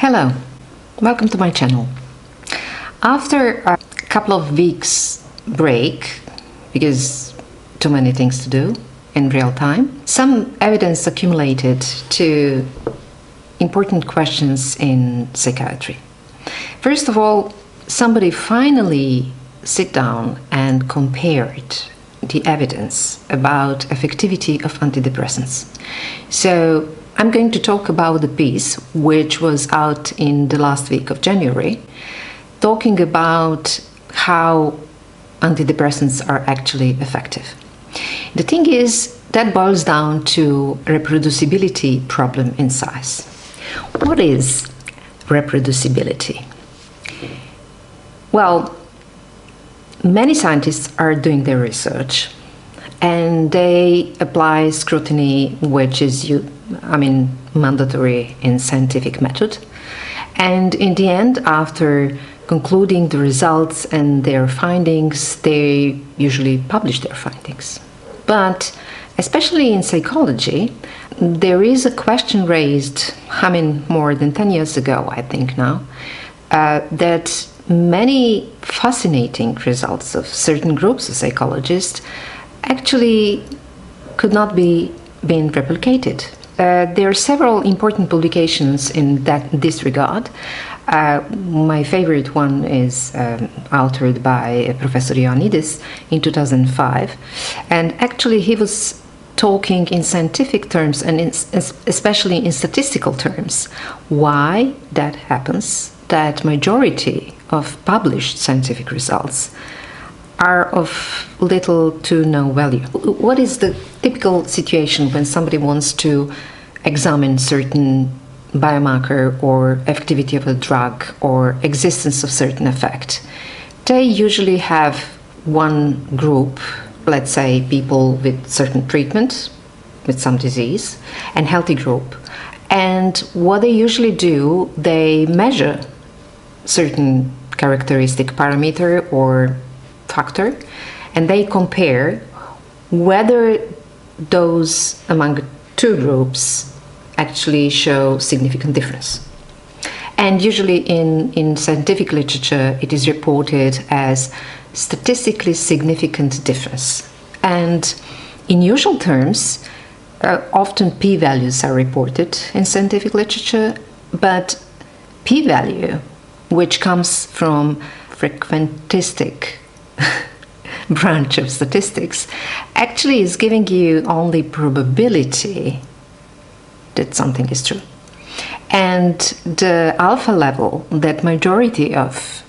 Hello, welcome to my channel. After a couple of weeks break, because too many things to do in real time, some evidence accumulated to important questions in psychiatry. First of all, somebody finally sit down and compared the evidence about effectivity of antidepressants. So I'm going to talk about the piece which was out in the last week of January, talking about how antidepressants are actually effective. The thing is, that boils down to reproducibility problem in size. What is reproducibility? Well, many scientists are doing their research and they apply scrutiny, which is mandatory in scientific method. And in the end, after concluding the results and their findings, they usually publish their findings. But especially in psychology, there is a question raised, more than 10 years ago, I think now, that many fascinating results of certain groups of psychologists actually could not be been replicated. There are several important publications in this regard. My favorite one is authored by Professor Ioannidis in 2005, and actually he was talking in scientific terms and especially in statistical terms why that happens, that majority of published scientific results are of little to no value. What is the typical situation when somebody wants to examine certain biomarker or activity of a drug or existence of certain effect? They usually have one group, let's say people with certain treatment, with some disease, and healthy group. And what they usually do, they measure certain characteristic parameter or factor, and they compare whether those among two groups actually show significant difference. And usually in scientific literature it is reported as statistically significant difference. And in usual terms, often p-values are reported in scientific literature, but p-value, which comes from frequentistic branch of statistics, actually is giving you only probability that something is true. And the alpha level that majority of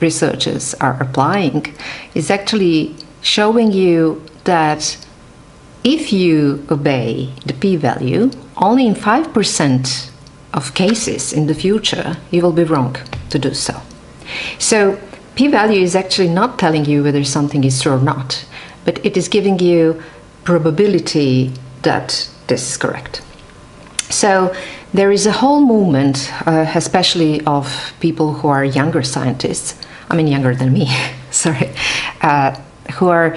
researchers are applying is actually showing you that if you obey the p-value, only in 5% of cases in the future you will be wrong to do so. So p-value is actually not telling you whether something is true or not, but it is giving you probability that this is correct. So there is a whole movement, especially of people who are younger scientists, younger than me, sorry, who are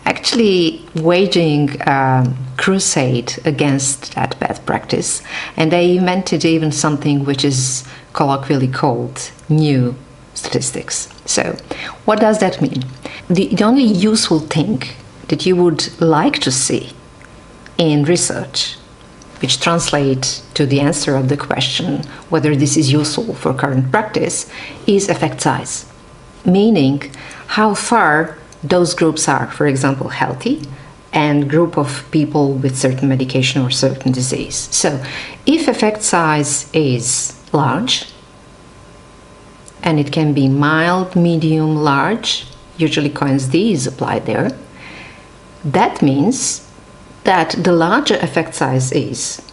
actually waging a crusade against that bad practice. And they invented even something which is colloquially called new statistics. So what does that mean? The only useful thing that you would like to see in research, which translates to the answer of the question whether this is useful for current practice, is effect size, meaning how far those groups are, for example, healthy and group of people with certain medication or certain disease. So if effect size is large, and it can be mild, medium, large, usually coins D is applied there, that means that the larger effect size is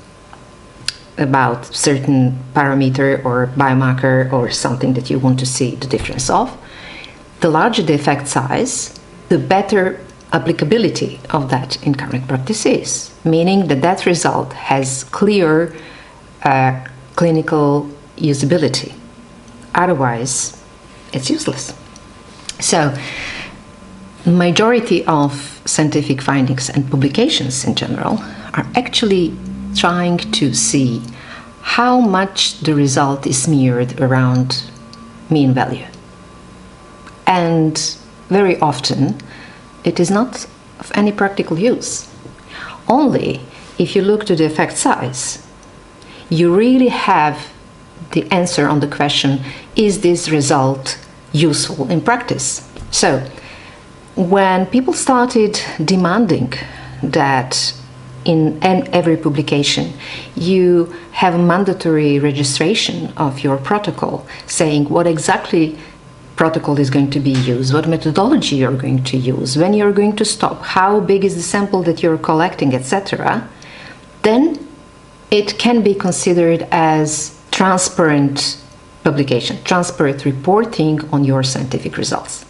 about certain parameter or biomarker or something that you want to see the difference of, the larger the effect size, the better applicability of that in current practice is, meaning that that result has clear clinical usability. Otherwise, it's useless. So, majority of scientific findings and publications in general are actually trying to see how much the result is smeared around mean value. And very often it is not of any practical use. Only if you look to the effect size, you really have the answer on the question, is this result useful in practice? So when people started demanding that in every publication you have a mandatory registration of your protocol, saying what exactly protocol is going to be used, what methodology you're going to use, when you're going to stop, how big is the sample that you're collecting, etc., then it can be considered as transparent publication, transparent reporting on your scientific results.